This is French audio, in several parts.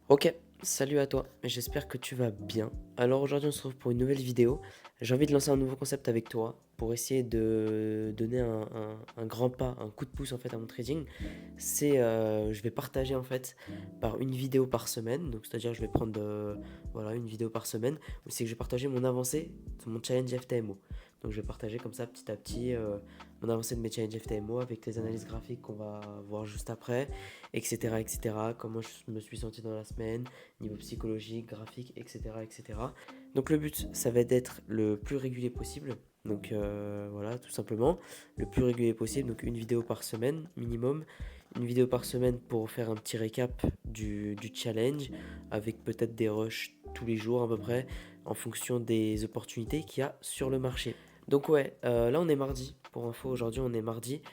Ok, salut à toi, j'espère que tu vas bien. Alors aujourd'hui on se retrouve pour une nouvelle vidéo. J'ai envie de lancer un nouveau concept avec toi pour essayer de donner un grand pas, un coup de pouce en fait à mon trading. Je vais partager en fait par une vidéo par semaine, donc c'est-à-dire je vais prendre voilà une vidéo par semaine, où c'est que je vais partager mon avancée de mon challenge FTMO. Donc je vais partager comme ça petit à petit mon avancée de mes challenges FTMO avec les analyses graphiques qu'on va voir juste après, etc., etc. Comment je me suis senti dans la semaine, niveau psychologique, graphique, etc., etc. Donc le but, ça va être d'être le plus régulier possible. Donc voilà, tout simplement, le plus régulier possible. Donc une vidéo par semaine minimum. Une vidéo par semaine pour faire un petit récap du challenge, avec peut-être des rushs tous les jours à peu près, en fonction des opportunités qu'il y a sur le marché. Donc ouais, là on est mardi. Pour info, aujourd'hui on est mardi.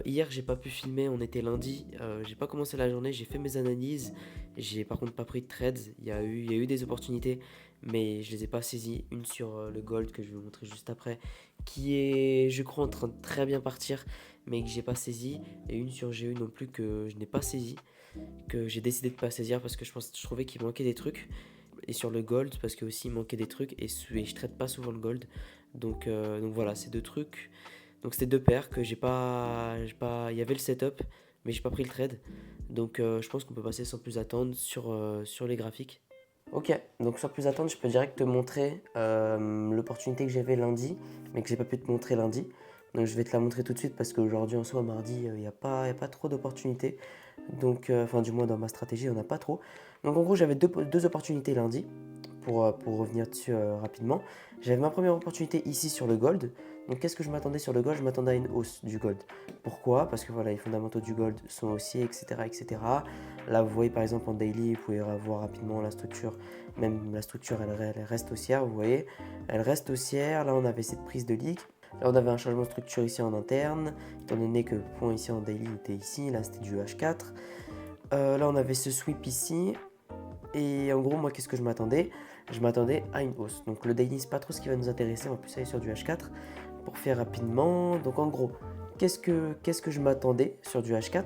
Hier j'ai pas pu filmer, on était lundi. J'ai pas commencé la journée, j'ai fait mes analyses. J'ai par contre pas pris de trades. Il y a eu des opportunités, mais je les ai pas saisies. Une sur le gold que je vais vous montrer juste après, qui est, je crois, en train de très bien partir, mais que j'ai pas saisi. Et une sur GE non plus que je n'ai pas saisi, que j'ai décidé de pas saisir parce que je trouvais qu'il manquait des trucs. Et sur le gold parce que aussi il manquait des trucs et je traite pas souvent le gold. Donc voilà, ces deux trucs. Donc c'était deux paires que il y avait le setup, mais j'ai pas pris le trade. Donc je pense qu'on peut passer sans plus attendre sur les graphiques. Ok, donc sans plus attendre, je peux direct te montrer l'opportunité que j'avais lundi, mais que j'ai pas pu te montrer lundi. Donc je vais te la montrer tout de suite parce qu'aujourd'hui en soi, mardi, il n'y a pas trop d'opportunités. Donc, enfin du moins dans ma stratégie, il n'y en a pas trop. Donc en gros, j'avais deux opportunités lundi pour revenir dessus rapidement. J'avais ma première opportunité ici sur le gold. Donc qu'est-ce que je m'attendais sur le gold? Je m'attendais à une hausse du gold. Pourquoi? Parce que voilà, les fondamentaux du gold sont haussiers, etc., etc. Là, vous voyez par exemple en daily, vous pouvez voir rapidement la structure. Même la structure, elle reste haussière, vous voyez. Elle reste haussière. Là, on avait cette prise de leak. Là, on avait un changement de structure ici en interne, étant donné que le point ici en daily était ici. Là, c'était du H4. Là, on avait ce sweep ici. Et en gros, moi, qu'est-ce que je m'attendais? Je m'attendais à une hausse. Donc le daily, c'est pas trop ce qui va nous intéresser. On va plus aller sur du H4 pour faire rapidement. Donc en gros, qu'est-ce que je m'attendais sur du H4?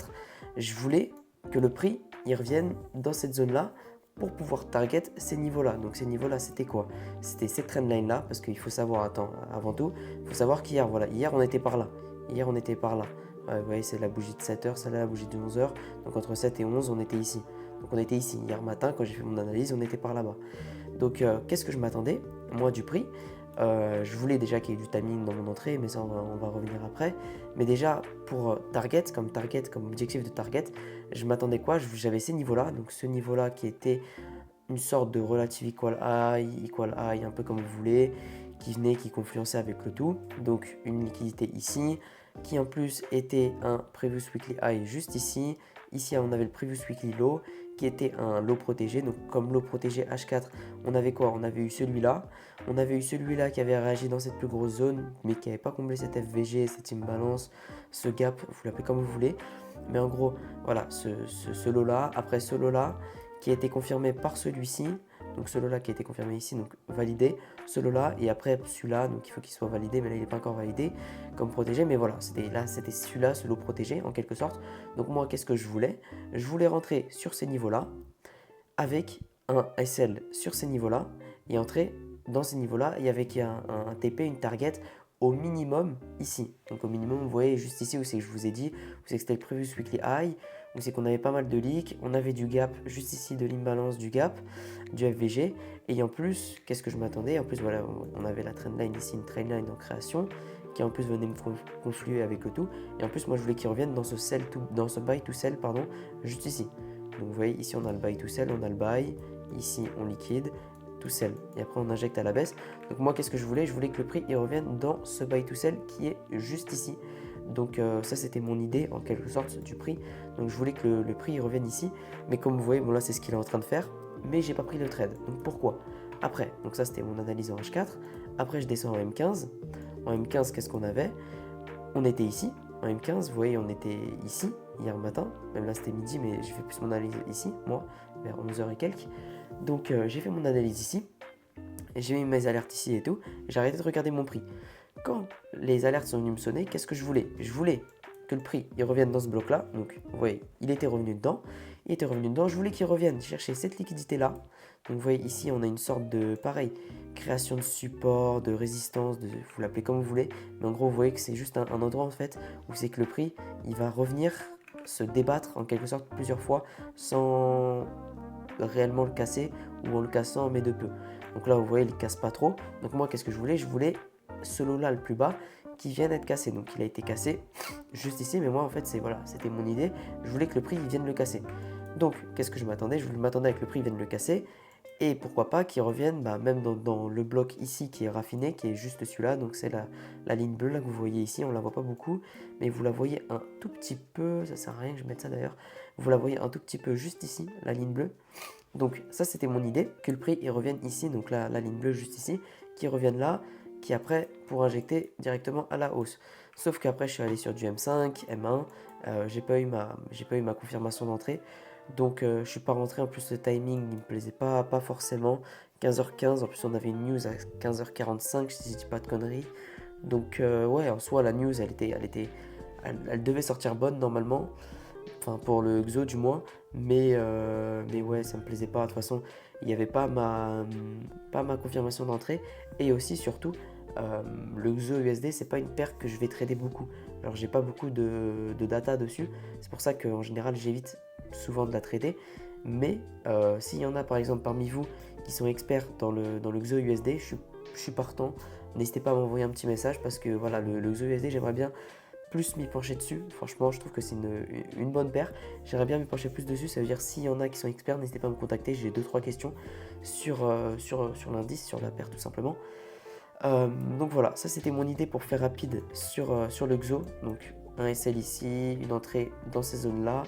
Je voulais que le prix il revienne dans cette zone-là pour pouvoir target ces niveaux-là. Donc ces niveaux-là, c'était quoi? C'était cette trendline-là, parce qu'il faut savoir, attends, avant tout, il faut savoir qu'hier, voilà, hier on était par là. Hier on était par là. Vous voyez, c'est la bougie de 7h, celle-là la bougie de 11h. Donc entre 7 et 11, on était ici. Donc on était ici. Hier matin, quand j'ai fait mon analyse, on était par là-bas. Donc qu'est-ce que je m'attendais, moi, du prix? Je voulais déjà qu'il y ait du timing dans mon entrée, mais ça on va revenir après. Mais déjà pour target, comme objectif de target, je m'attendais quoi? J'avais ces niveaux-là, donc ce niveau-là qui était une sorte de relative equal high, un peu comme vous voulez, qui confluençait avec le tout. Donc une liquidité ici, qui en plus était un previous weekly high juste ici. Ici on avait le previous weekly low, qui était un low protégé. Donc comme low protégé H4, on avait quoi? On avait eu celui-là. On avait eu celui-là qui avait réagi dans cette plus grosse zone, mais qui n'avait pas comblé cette FVG, cette imbalance, ce gap, vous l'appelez comme vous voulez. Mais en gros, voilà, ce lot-là, après ce lot-là, qui a été confirmé par celui-ci, donc ce lot-là qui a été confirmé ici, donc validé, ce lot-là, et après celui-là, donc il faut qu'il soit validé, mais là il n'est pas encore validé comme protégé, mais voilà, c'était celui-là, ce lot protégé en quelque sorte. Donc moi, qu'est-ce que je voulais? Je voulais rentrer sur ces niveaux-là, avec un SL sur ces niveaux-là, et entrer dans ces niveaux-là, et avec un TP, une target au minimum ici. Donc au minimum, vous voyez juste ici où c'est que je vous ai dit, où c'est que c'était le previous weekly high, où c'est qu'on avait pas mal de leaks, on avait du gap juste ici, de l'imbalance du gap, du FVG, et en plus, qu'est-ce que je m'attendais? En plus, voilà, on avait la trendline ici, une trendline en création, qui en plus venait me confluer avec le tout, et en plus, moi je voulais qu'il revienne dans ce buy to sell, pardon, juste ici. Donc vous voyez, ici on a le buy to sell, on a le buy, ici on liquide, to sell, et après on injecte à la baisse. Donc moi qu'est-ce que je voulais? Je voulais que le prix il revienne dans ce buy to sell qui est juste ici. Donc ça c'était mon idée en quelque sorte du prix. Donc je voulais que le prix il revienne ici. Mais comme vous voyez, bon là c'est ce qu'il est en train de faire. Mais j'ai pas pris le trade. Donc pourquoi? Après, donc ça c'était mon analyse en H4. Après je descends en M15. En M15 qu'est-ce qu'on avait? On était ici. En M15, vous voyez, on était ici hier matin. Même là c'était midi, mais j'ai fait plus mon analyse ici, moi, vers 11h et quelques. Donc j'ai fait mon analyse ici. J'ai mis mes alertes ici et tout. J'ai arrêté de regarder mon prix. Quand les alertes sont venues me sonner, qu'est-ce que je voulais? Je voulais que le prix il revienne dans ce bloc-là. Donc, vous voyez, il était revenu dedans. il était revenu dedans. Je voulais qu'il revienne chercher cette liquidité-là. Donc vous voyez ici, on a une sorte de, pareil, création de support, de résistance, vous l'appelez comme vous voulez. Mais en gros, vous voyez que c'est juste un endroit en fait où c'est que le prix, il va revenir se débattre en quelque sorte plusieurs fois sans réellement le casser ou en le cassant mais de peu. Donc là, vous voyez, il ne casse pas trop. Donc moi, qu'est-ce que je voulais? Je voulais ce lot-là le plus bas qui vient d'être cassé. Donc il a été cassé juste ici, mais moi en fait, voilà, c'était mon idée. Je voulais que le prix il vienne le casser. Donc, qu'est-ce que je m'attendais? Je m'attendais que le prix vienne le casser. Et pourquoi pas qu'il revienne même dans le bloc ici qui est raffiné, qui est juste celui-là. Donc c'est la ligne bleue là que vous voyez ici. On ne la voit pas beaucoup, mais vous la voyez un tout petit peu. Ça sert à rien que je mette ça d'ailleurs. Vous la voyez un tout petit peu juste ici, la ligne bleue. Donc ça c'était mon idée, que le prix il revienne ici, donc la ligne bleue juste ici, qui revienne là, qui après pour injecter directement à la hausse. Sauf qu'après je suis allé sur du M5, M1, j'ai pas eu ma confirmation d'entrée. Donc je suis pas rentré, en plus le timing il me plaisait pas forcément. 15h15, en plus on avait une news à 15h45 si je dis pas de conneries. Donc ouais, en soi la news elle devait sortir bonne normalement. Enfin pour le XO du moins. Mais ouais, ça me plaisait pas. De toute façon, il n'y avait pas ma confirmation d'entrée. Et aussi surtout, le XO USD, c'est pas une paire que je vais trader beaucoup. Alors j'ai pas beaucoup de data dessus. C'est pour ça qu'en général j'évite souvent de la trader. Mais s'il y en a par exemple parmi vous qui sont experts dans le XO USD, je suis partant. N'hésitez pas à m'envoyer un petit message parce que voilà, le XO USD, j'aimerais bien plus m'y pencher dessus. Franchement, je trouve que c'est une bonne paire. J'aimerais bien m'y pencher plus dessus. Ça veut dire s'il y en a qui sont experts, n'hésitez pas à me contacter. J'ai 2-3 questions sur l'indice, sur la paire tout simplement. Donc voilà, ça c'était mon idée pour faire rapide sur le XO. Donc un SL ici, une entrée dans ces zones-là.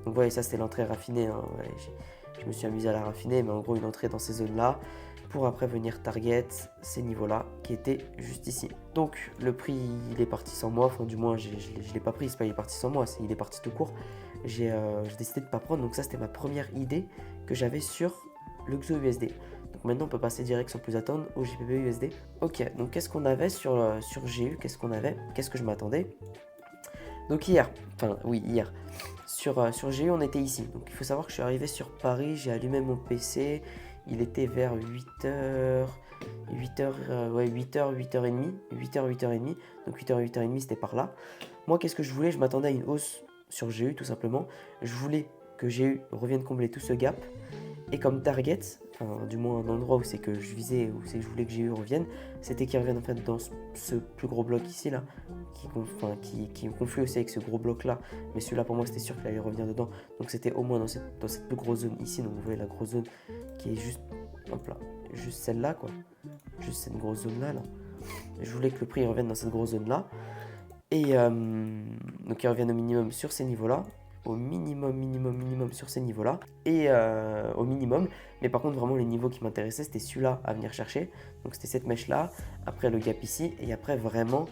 Donc vous voyez, ça c'était l'entrée raffinée. Hein. Ouais, je me suis amusé à la raffiner, mais en gros une entrée dans ces zones-là pour après venir target ces niveaux-là qui étaient juste ici. Donc le prix il est parti sans moi, enfin du moins je ne l'ai pas pris, c'est pas il est parti sans moi, il est parti tout court. J'ai décidé de ne pas prendre, donc ça c'était ma première idée que j'avais sur le XO USD. Donc maintenant on peut passer direct sans plus attendre au JPB USD. Ok, donc qu'est-ce qu'on avait sur GU, qu'est-ce que je m'attendais. Donc hier, sur GU on était ici. Donc il faut savoir que je suis arrivé sur Paris, j'ai allumé mon PC, il était vers 8h, 8h30, 8h30, donc 8h, 8h30 c'était par là. Moi qu'est-ce que je voulais? Je m'attendais à une hausse sur GU tout simplement. Je voulais que GU revienne combler tout ce gap. Et comme target, enfin du moins un endroit où c'est que je visais, où c'est que je voulais que GU revienne, c'était qu'il revienne en fait dans ce plus gros bloc ici là, qui conflue aussi avec ce gros bloc là, mais celui-là pour moi c'était sûr qu'il allait revenir dedans, donc c'était au moins dans cette plus grosse zone ici, donc vous voyez la grosse zone qui est juste, hop là, juste celle-là quoi, juste cette grosse zone là. Je voulais que le prix revienne dans cette grosse zone là, et donc il revienne au minimum sur ces niveaux là, au minimum sur ces niveaux là, et au minimum, mais par contre vraiment les niveaux qui m'intéressaient c'était celui-là à venir chercher, donc c'était cette mèche là, après le gap ici, et après vraiment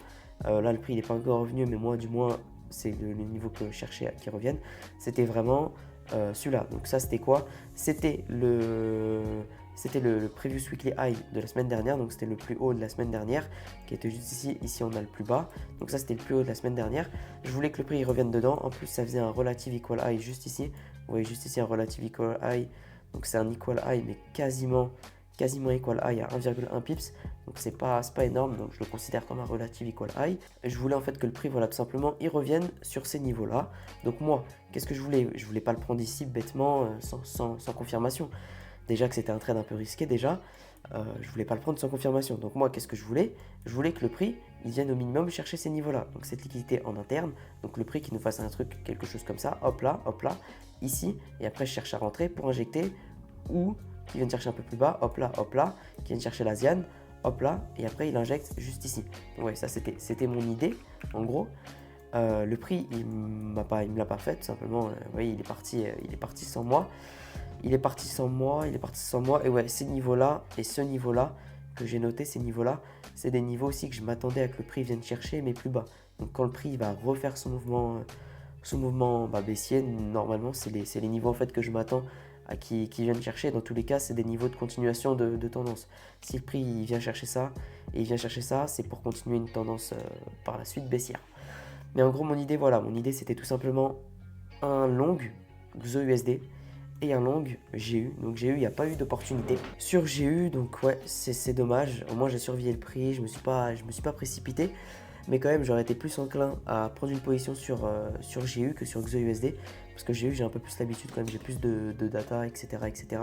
là le prix il n'est pas encore revenu, mais moi du moins c'est le niveau que je cherchais qui revienne, c'était vraiment celui-là. Donc ça c'était quoi? C'était le previous weekly high de la semaine dernière, donc c'était le plus haut de la semaine dernière qui était juste ici. Ici on a le plus bas, donc ça c'était le plus haut de la semaine dernière. Je voulais que le prix il revienne dedans. En plus ça faisait un relative equal high juste ici. Vous voyez juste ici un relative equal high, donc c'est un equal high mais quasiment equal high à 1,1 pips, donc c'est pas énorme, donc je le considère comme un relative equal high. Et je voulais en fait que le prix, voilà, tout simplement, il revienne sur ces niveaux là. Donc moi, qu'est-ce que je voulais pas le prendre ici bêtement sans confirmation. Déjà que c'était un trade un peu risqué déjà, je voulais pas le prendre sans confirmation. Donc moi, qu'est-ce que je voulais que le prix il vienne au minimum chercher ces niveaux là, donc cette liquidité en interne, donc le prix qui nous fasse un truc, quelque chose comme ça, hop là, ici, et après je cherche à rentrer pour injecter, ou qui viennent chercher un peu plus bas, hop là, qui viennent chercher l'Asian, hop là, et après il injecte juste ici. Donc ouais, ça c'était mon idée, en gros. Le prix, il me l'a pas fait, tout simplement. Vous voyez, il est parti sans moi. Il est parti sans moi, et ouais, ces niveaux-là, et ce niveau-là, que j'ai noté, ces niveaux-là, c'est des niveaux aussi que je m'attendais à que le prix vienne chercher, mais plus bas. Donc quand le prix va refaire son mouvement baissier, normalement, c'est les niveaux en fait que je m'attends à qui viennent chercher. Dans tous les cas, c'est des niveaux de continuation de tendance. Si le prix il vient chercher ça, et il vient chercher ça, c'est pour continuer une tendance par la suite baissière. Mais en gros, mon idée c'était tout simplement un long XO USD et un long GU. Donc GU, il n'y a pas eu d'opportunité. Sur GU, donc ouais, c'est dommage. Au moins j'ai surveillé le prix, je me suis pas précipité. Mais quand même, j'aurais été plus enclin à prendre une position sur GU que sur XOUSD. Parce que GU, j'ai un peu plus l'habitude quand même, j'ai plus de data, etc. etc.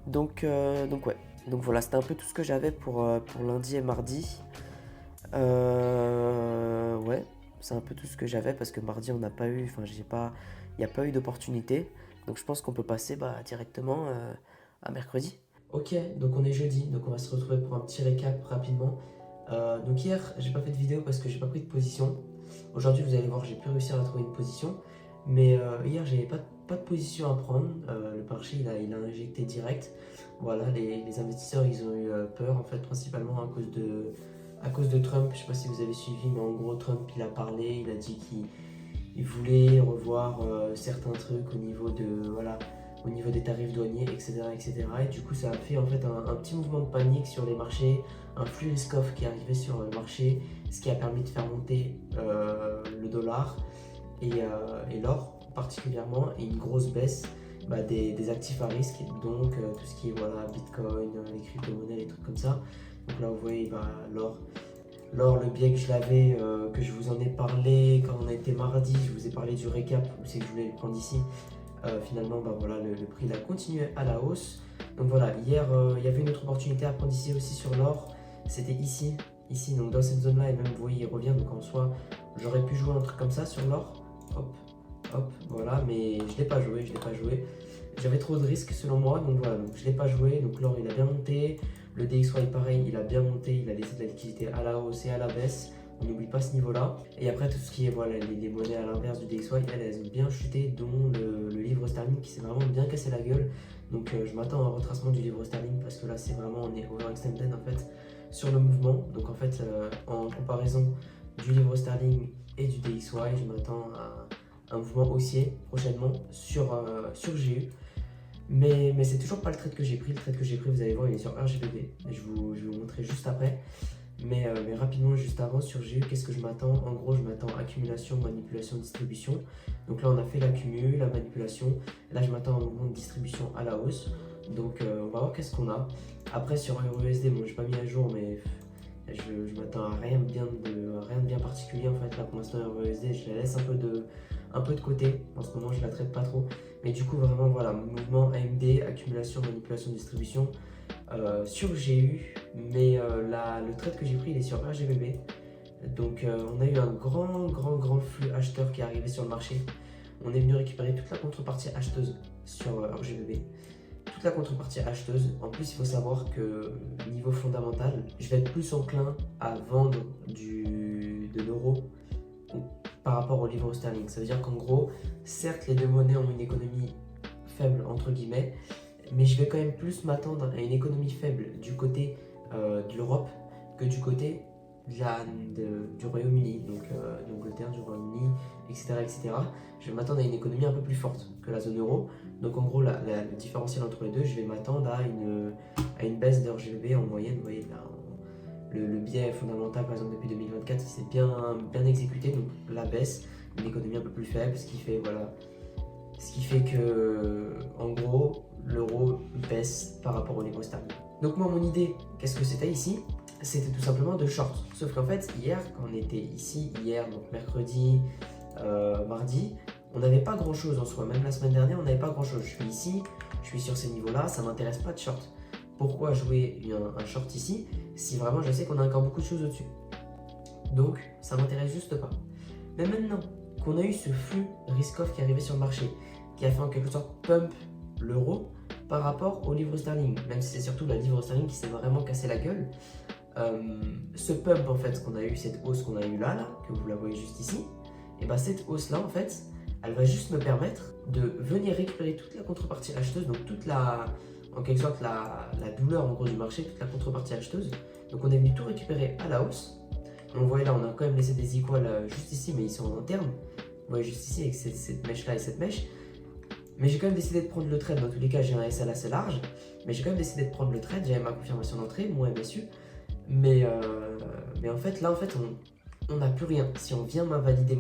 Donc ouais. Donc voilà, c'était un peu tout ce que j'avais pour lundi et mardi. Ouais, c'est un peu tout ce que j'avais parce que mardi, on n'a pas eu, enfin, il n'y a pas eu d'opportunité. Donc je pense qu'on peut passer directement à mercredi. Ok, donc on est jeudi, donc on va se retrouver pour un petit récap rapidement. Donc hier, j'ai pas fait de vidéo parce que j'ai pas pris de position. Aujourd'hui, vous allez voir, j'ai pu réussir à trouver une position. Mais hier, j'avais pas de position à prendre. Le marché, il a injecté direct. Voilà, les investisseurs, ils ont eu peur, en fait, principalement à cause de Trump. Je sais pas si vous avez suivi, mais en gros, Trump, il a parlé, il a dit qu'il voulait revoir certains trucs au niveau des tarifs douaniers, etc., etc. Et du coup, ça a fait en fait un petit mouvement de panique sur les marchés, un flux risk-off qui est arrivé sur le marché, ce qui a permis de faire monter le dollar et l'or particulièrement, et une grosse baisse des actifs à risque, donc tout ce qui est Bitcoin, les crypto-monnaies, les trucs comme ça. Donc là, vous voyez, l'or, le biais que je l'avais, que je vous en ai parlé quand on a été mardi, je vous ai parlé du récap, c'est que je voulais le prendre ici. Finalement, le prix il a continué à la hausse. Donc voilà, hier, il y avait une autre opportunité à prendre ici aussi sur l'or. C'était ici, donc dans cette zone-là, et même vous voyez, il revient. Donc en soi, j'aurais pu jouer un truc comme ça sur l'or. Hop, hop, voilà, mais je l'ai pas joué. J'avais trop de risques selon moi, donc voilà, donc je l'ai pas joué. Donc l'or, il a bien monté. Le DXY, pareil, il a bien monté. Il a laissé de la liquidité à la hausse et à la baisse. On n'oublie pas ce niveau-là. Et après, tout ce qui est les monnaies à l'inverse du DXY, elles ont bien chuté, dont le livre sterling qui s'est vraiment bien cassé la gueule. Donc je m'attends à un retracement du livre sterling parce que là, c'est vraiment, on est overextended en fait sur le mouvement. Donc en fait, en comparaison du livre sterling et du DXY, je m'attends à un mouvement haussier prochainement sur GU. Mais c'est toujours pas le trade que j'ai pris. Le trade que j'ai pris, vous allez voir, il est sur RGBD. Et je vais vous montrer juste après. Mais rapidement, juste avant, sur GU, qu'est-ce que je m'attends? En gros, je m'attends accumulation, manipulation, distribution. Donc là, on a fait l'accumul, la manipulation. Là, je m'attends à un mouvement de distribution à la hausse. Donc, on va voir qu'est-ce qu'on a. Après, sur EURUSD, bon, je n'ai pas mis à jour, mais je m'attends à rien de bien particulier. En fait, là, pour l'instant, EURUSD, je la laisse un peu de côté. En ce moment, je la traite pas trop. Mais du coup, vraiment, voilà, mouvement AMD, accumulation, manipulation, distribution. Sur GU, mais le trade que j'ai pris il est sur RGBB. Donc on a eu un grand flux acheteur qui est arrivé sur le marché. On est venu récupérer toute la contrepartie acheteuse sur RGBB. Toute la contrepartie acheteuse. En plus, il faut savoir que niveau fondamental, je vais être plus enclin à vendre de l'euro par rapport au livre sterling. Ça veut dire qu'en gros, certes, les deux monnaies ont une économie faible, entre guillemets, mais je vais quand même plus m'attendre à une économie faible du côté de l'Europe que du côté du Royaume-Uni, donc d'Angleterre, du Royaume-Uni, etc., etc. Je vais m'attendre à une économie un peu plus forte que la zone euro. Donc en gros, le différentiel entre les deux, je vais m'attendre à une baisse de RGB en moyenne. Vous voyez, là, le biais fondamental, par exemple, depuis 2024, il s'est bien exécuté. Donc la baisse, une économie un peu plus faible, ce qui fait que, en gros, l'euro baisse par rapport au niveau sterling. Donc moi, mon idée, qu'est-ce que c'était ici? C'était tout simplement de short. Sauf qu'en fait, hier, quand on était ici, donc mercredi, mardi, on n'avait pas grand-chose en soi. Même la semaine dernière, on n'avait pas grand-chose. Je suis ici, je suis sur ces niveaux-là, ça ne m'intéresse pas de short. Pourquoi jouer un short ici si vraiment je sais qu'on a encore beaucoup de choses au-dessus? Donc, ça ne m'intéresse juste pas. Mais maintenant qu'on a eu ce flux risk-off qui est arrivé sur le marché, qui a fait en quelque sorte pump l'euro par rapport au livre sterling, même si c'est surtout la livre sterling qui s'est vraiment cassé la gueule. Ce pump en fait qu'on a eu, cette hausse qu'on a eu là, que vous la voyez juste ici, et bien cette hausse là en fait, elle va juste me permettre de venir récupérer toute la contrepartie acheteuse, donc en quelque sorte la douleur en gros du marché, toute la contrepartie acheteuse. Donc on est venu tout récupérer à la hausse. Donc vous voyez là, on a quand même laissé des equals juste ici, mais ils sont en interne. Vous voyez juste ici avec cette mèche là et cette mèche. Mais j'ai quand même décidé de prendre le trade. Dans tous les cas, j'ai un SL assez large. Mais j'ai quand même décidé de prendre le trade. J'avais ma confirmation d'entrée, mon MSU. Mais en fait, là, on n'a plus rien. Si on vient m'invalider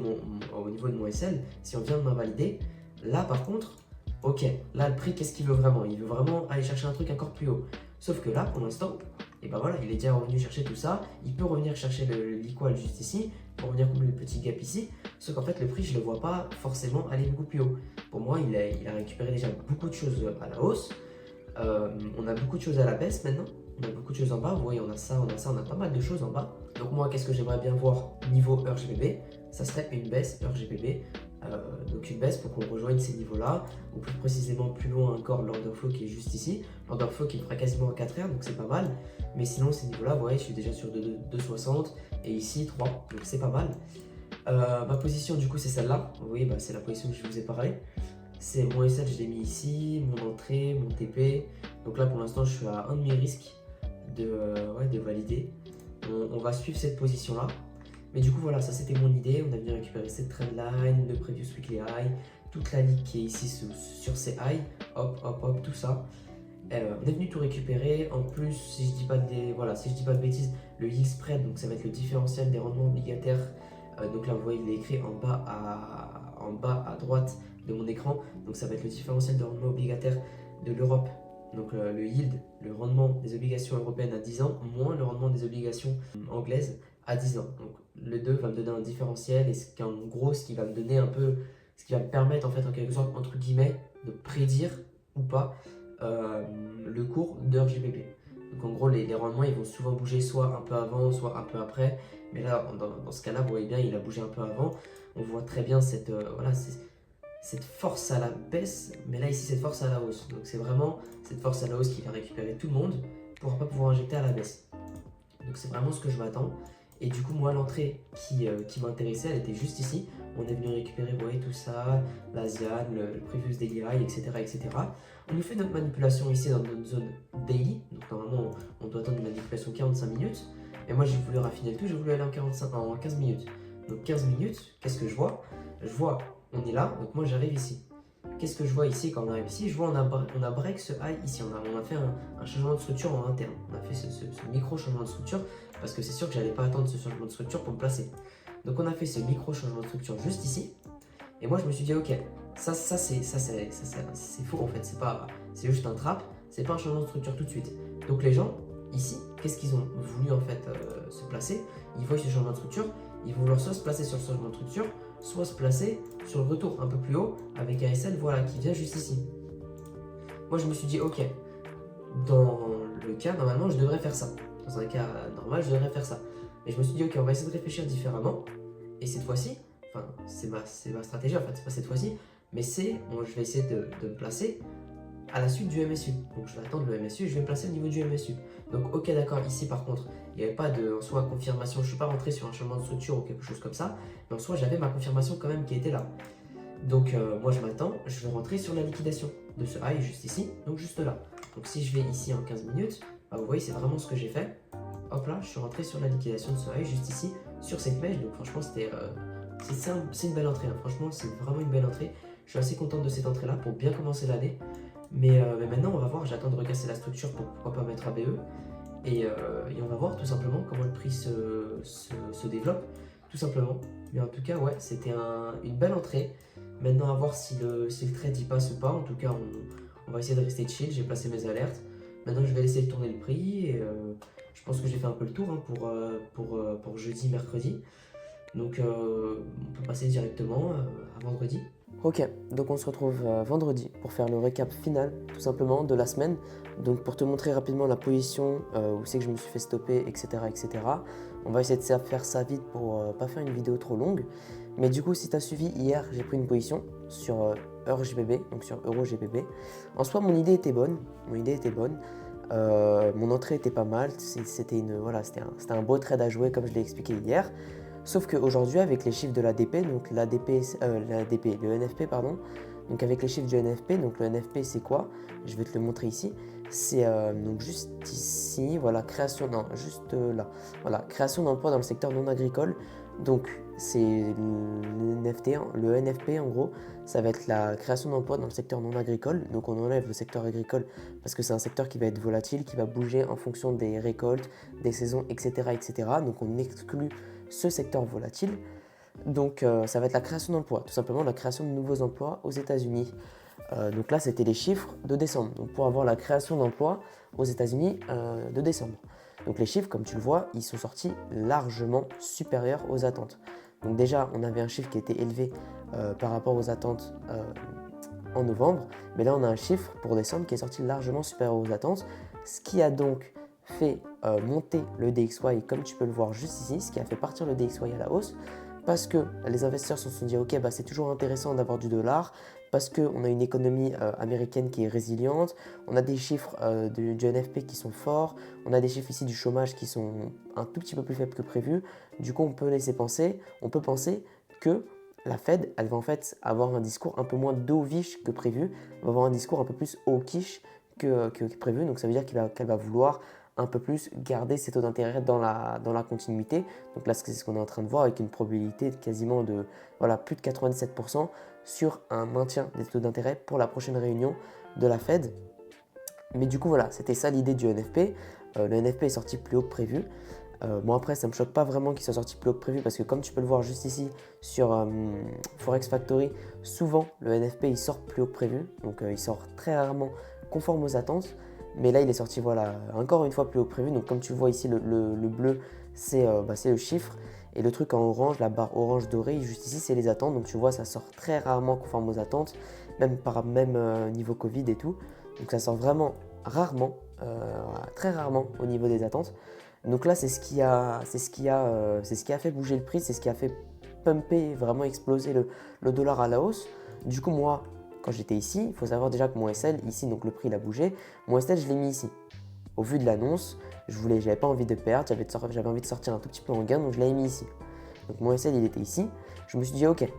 au niveau de mon SL, si on vient de m'invalider, là, par contre, ok, là le prix, qu'est-ce qu'il veut vraiment? Il veut vraiment aller chercher un truc encore plus haut. Sauf que là, pour l'instant, et ben voilà, il est déjà revenu chercher tout ça. Il peut revenir chercher le liqual juste ici, pour revenir combler le petit gap ici. Sauf qu'en fait, le prix, je ne le vois pas forcément aller beaucoup plus haut. Pour moi, il a récupéré déjà beaucoup de choses à la hausse. On a beaucoup de choses à la baisse maintenant. On a beaucoup de choses en bas. Vous voyez, on a ça, on a ça, on a pas mal de choses en bas. Donc moi, qu'est-ce que j'aimerais bien voir niveau heure GBP? Ça serait une baisse heure GBP. Donc une baisse pour qu'on rejoigne ces niveaux-là, ou plus précisément plus loin encore l'order flow qui est juste ici. L'order flow qui fera quasiment à 4 heures, donc c'est pas mal. Mais sinon, ces niveaux-là, vous voyez, je suis déjà sur 2,60 et ici 3, donc c'est pas mal. Ma position, du coup, c'est celle-là. Oui, bah, c'est la position que je vous ai parlé. C'est mon S7, je l'ai mis ici, mon entrée, mon TP. Donc là, pour l'instant, je suis à un demi-risque de valider. On va suivre cette position-là. Mais du coup, voilà, ça c'était mon idée. On a bien récupéré cette trendline, le previous weekly high, toute la ligue qui est ici sur ces highs, hop, hop, hop, tout ça. On est venu tout récupérer. En plus, si je dis pas de bêtises, le yield spread, donc ça va être le différentiel des rendements obligataires. Donc là, vous voyez, il est écrit en bas à droite de mon écran. Donc ça va être le différentiel de rendement obligataire de l'Europe. Donc le yield, le rendement des obligations européennes à 10 ans, moins le rendement des obligations anglaises à 10 ans. Donc le 2 va me donner un différentiel et c'est en gros ce qui va me donner un peu, ce qui va me permettre en fait en quelque sorte entre guillemets de prédire ou pas le cours d'heure GBP. Donc en gros les rendements ils vont souvent bouger soit un peu avant, soit un peu après. Mais là dans ce cas-là vous voyez bien il a bougé un peu avant. On voit très bien cette force à la baisse, mais là ici cette force à la hausse. Donc c'est vraiment cette force à la hausse qui va récupérer tout le monde pour pas pouvoir injecter à la baisse. Donc c'est vraiment ce que je m'attends. Et du coup moi l'entrée qui m'intéressait elle était juste ici. On est venu récupérer, vous voyez tout ça, l'Asian, le previous daily high, etc., etc. On nous fait notre manipulation ici dans notre zone daily. Donc normalement on doit attendre une manipulation 45 minutes. Et moi j'ai voulu raffiner le tout, j'ai voulu aller en 15 minutes. Donc 15 minutes, qu'est-ce que je vois? Je vois on est là, donc moi j'arrive ici. Qu'est-ce que je vois ici quand on arrive ici? Je vois on a break ce high ici, on a fait un changement de structure en interne. On a fait ce micro changement de structure parce que c'est sûr que j'allais pas attendre ce changement de structure pour me placer. Donc on a fait ce micro changement de structure juste ici. Et moi je me suis dit ok, ça c'est faux en fait, c'est juste un trap, c'est pas un changement de structure tout de suite. Donc les gens ici, qu'est-ce qu'ils ont voulu en fait se placer? Ils voient ce changement de structure, ils vont leur soit se placer sur ce changement de structure, soit se placer sur le retour un peu plus haut avec un SL voilà, qui vient juste ici. Moi je me suis dit ok, dans le cas normalement je devrais faire ça. Dans un cas normal je devrais faire ça. Mais je me suis dit ok, on va essayer de réfléchir différemment. Et cette fois-ci, enfin c'est ma stratégie en fait, c'est pas cette fois-ci, mais je vais essayer de me placer à la suite du MSU. Donc je vais attendre le MSU et je vais me placer au niveau du MSU. Donc ok d'accord, ici par contre, il n'y avait pas de en soi confirmation, je ne suis pas rentré sur un changement de structure ou quelque chose comme ça, mais en soi j'avais ma confirmation quand même qui était là. Donc moi je m'attends, je vais rentrer sur la liquidation de ce high juste ici, donc juste là. Donc si je vais ici en 15 minutes, bah, vous voyez c'est vraiment ce que j'ai fait. Hop là, je suis rentré sur la liquidation de ce high juste ici, sur cette mèche, donc franchement c'est une belle entrée, hein. Franchement c'est vraiment une belle entrée. Je suis assez contente de cette entrée là pour bien commencer l'année. Mais maintenant, on va voir, j'attends de recasser la structure pour pourquoi pas mettre ABE. Et on va voir tout simplement comment le prix se développe, tout simplement. Mais en tout cas, ouais, c'était une belle entrée. Maintenant, à voir si le trade y passe ou pas. En tout cas, on va essayer de rester chill. J'ai placé mes alertes. Maintenant, je vais laisser tourner le prix. Et je pense que j'ai fait un peu le tour hein, pour jeudi, mercredi. Donc, on peut passer directement à vendredi. Ok, donc on se retrouve vendredi pour faire le récap final, tout simplement, de la semaine. Donc pour te montrer rapidement la position, où c'est que je me suis fait stopper, etc. etc. On va essayer de faire ça vite pour pas faire une vidéo trop longue. Mais du coup, si tu as suivi, hier, j'ai pris une position sur heure GBP, donc sur euro GBP. En soi, mon idée était bonne. Mon entrée était pas mal. C'était un beau trade à jouer, comme je l'ai expliqué hier. Sauf qu'aujourd'hui, avec les chiffres de l'ADP, donc le NFP, pardon, donc avec les chiffres du NFP, donc le NFP c'est quoi? Je vais te le montrer ici. C'est donc juste ici, voilà, création d'emplois dans le secteur non agricole. Donc c'est le NFP en gros, ça va être la création d'emplois dans le secteur non agricole. Donc on enlève le secteur agricole parce que c'est un secteur qui va être volatile, qui va bouger en fonction des récoltes, des saisons, etc. etc. Donc on exclut ce secteur volatile. Donc ça va être la création d'emplois, tout simplement la création de nouveaux emplois aux États-Unis. Donc là, c'était les chiffres de décembre, donc pour avoir la création d'emplois aux États-Unis de décembre. Donc les chiffres, comme tu le vois, ils sont sortis largement supérieurs aux attentes. Donc déjà, on avait un chiffre qui était élevé par rapport aux attentes en novembre, mais là on a un chiffre pour décembre qui est sorti largement supérieur aux attentes, ce qui a donc fait monter le DXY comme tu peux le voir juste ici, ce qui a fait partir le DXY à la hausse, parce que les investisseurs se sont dit ok, bah, c'est toujours intéressant d'avoir du dollar, parce qu'on a une économie américaine qui est résiliente, on a des chiffres du NFP qui sont forts, on a des chiffres ici du chômage qui sont un tout petit peu plus faibles que prévu, du coup on peut penser que la Fed, elle va en fait avoir un discours un peu moins dovish que prévu, elle va avoir un discours un peu plus hawkish que prévu, donc ça veut dire qu'elle va vouloir un peu plus garder ses taux d'intérêt dans la continuité. Donc là, c'est ce qu'on est en train de voir avec une probabilité de quasiment de plus de 97% sur un maintien des taux d'intérêt pour la prochaine réunion de la Fed. Mais du coup, voilà, c'était ça l'idée du NFP. Le NFP est sorti plus haut que prévu. Bon après, ça ne me choque pas vraiment qu'il soit sorti plus haut que prévu parce que comme tu peux le voir juste ici sur Forex Factory, souvent le NFP il sort plus haut que prévu. Donc il sort très rarement conforme aux attentes. Mais là, il est sorti encore une fois plus haut que prévu. Donc comme tu le vois ici, le bleu, c'est le chiffre. Et le truc en orange, la barre orange dorée, juste ici, c'est les attentes. Donc tu vois, ça sort très rarement conforme aux attentes, même niveau Covid et tout. Donc ça sort vraiment rarement, très rarement au niveau des attentes. Donc là, c'est ce qui a fait bouger le prix, c'est ce qui a fait pumper, vraiment exploser le dollar à la hausse. Du coup, moi, quand j'étais ici, il faut savoir déjà que mon SL, ici, donc le prix il a bougé. Mon SL, je l'ai mis ici. Au vu de l'annonce, j'avais pas envie de perdre, j'avais envie de sortir un tout petit peu en gain, donc je l'avais mis ici. Donc mon SL, il était ici. Je me suis dit, ok,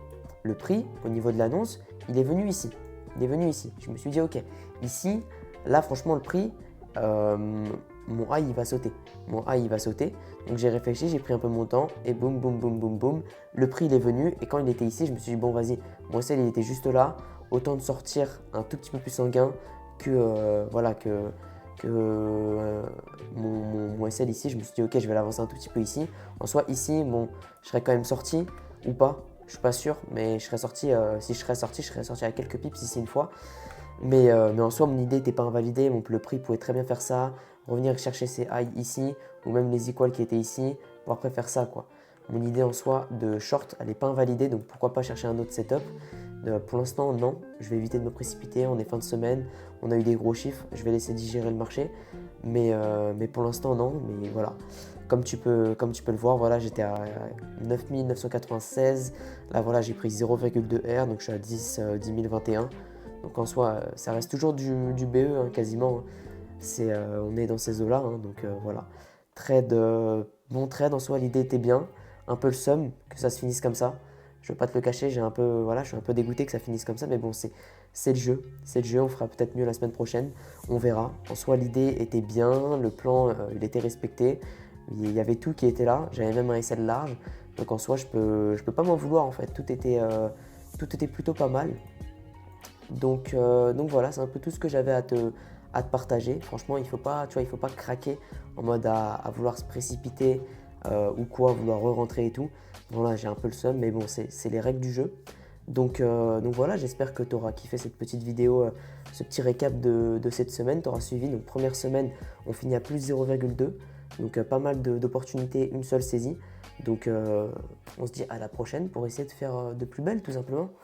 le prix, au niveau de l'annonce, il est venu ici. Il est venu ici. Je me suis dit, ok, ici, là, franchement, le prix, mon high, il va sauter. Mon high, il va sauter. Donc j'ai réfléchi, j'ai pris un peu mon temps et boum, boum, boum, boum, boum. Le prix, il est venu. Et quand il était ici, je me suis dit, bon, vas-y, mon SL, il était juste là. Autant de sortir un tout petit peu plus sanguin que, mon SL ici. Je me suis dit, ok, je vais l'avancer un tout petit peu ici. En soi, ici, bon, je serais quand même sorti ou pas. Je suis pas sûr, mais je serais sorti. Si je serais sorti à quelques pips ici une fois. Mais en soi, mon idée n'était pas invalidée. Le prix pouvait très bien faire ça, revenir chercher ses highs ici, ou même les equals qui étaient ici, pour après faire ça, quoi. Mon idée en soi de short, elle n'est pas invalidée, donc pourquoi pas chercher un autre setup. Pour l'instant, non. Je vais éviter de me précipiter. On est fin de semaine, on a eu des gros chiffres. Je vais laisser digérer le marché. Mais pour l'instant, non. Mais voilà. Comme tu peux le voir, voilà, j'étais à 9996. Là, voilà, j'ai pris 0,2 R, donc je suis à 10 021. Donc en soi, ça reste toujours du BE, hein, quasiment. On est dans ces eaux-là, hein, donc voilà. Bon trade en soi, l'idée était bien. Un peu le seum que ça se finisse comme ça. Je ne vais pas te le cacher, je suis un peu dégoûté que ça finisse comme ça, mais bon, c'est le jeu. C'est le jeu, on fera peut-être mieux la semaine prochaine. On verra. En soi, l'idée était bien, le plan, il était respecté. Il y avait tout qui était là. J'avais même un SL large. Donc en soi, je peux pas m'en vouloir en fait. Tout était plutôt pas mal. Donc voilà, c'est un peu tout ce que j'avais à te partager. Franchement, il faut pas craquer en mode à vouloir se précipiter ou quoi, vouloir re-rentrer et tout. Voilà, j'ai un peu le seum, mais bon, c'est les règles du jeu. Donc voilà, j'espère que tu auras kiffé cette petite vidéo, ce petit récap de cette semaine. Tu auras suivi. Donc première semaine, on finit à plus 0,2. Donc pas mal d'opportunités, une seule saisie. Donc on se dit à la prochaine pour essayer de faire de plus belle tout simplement.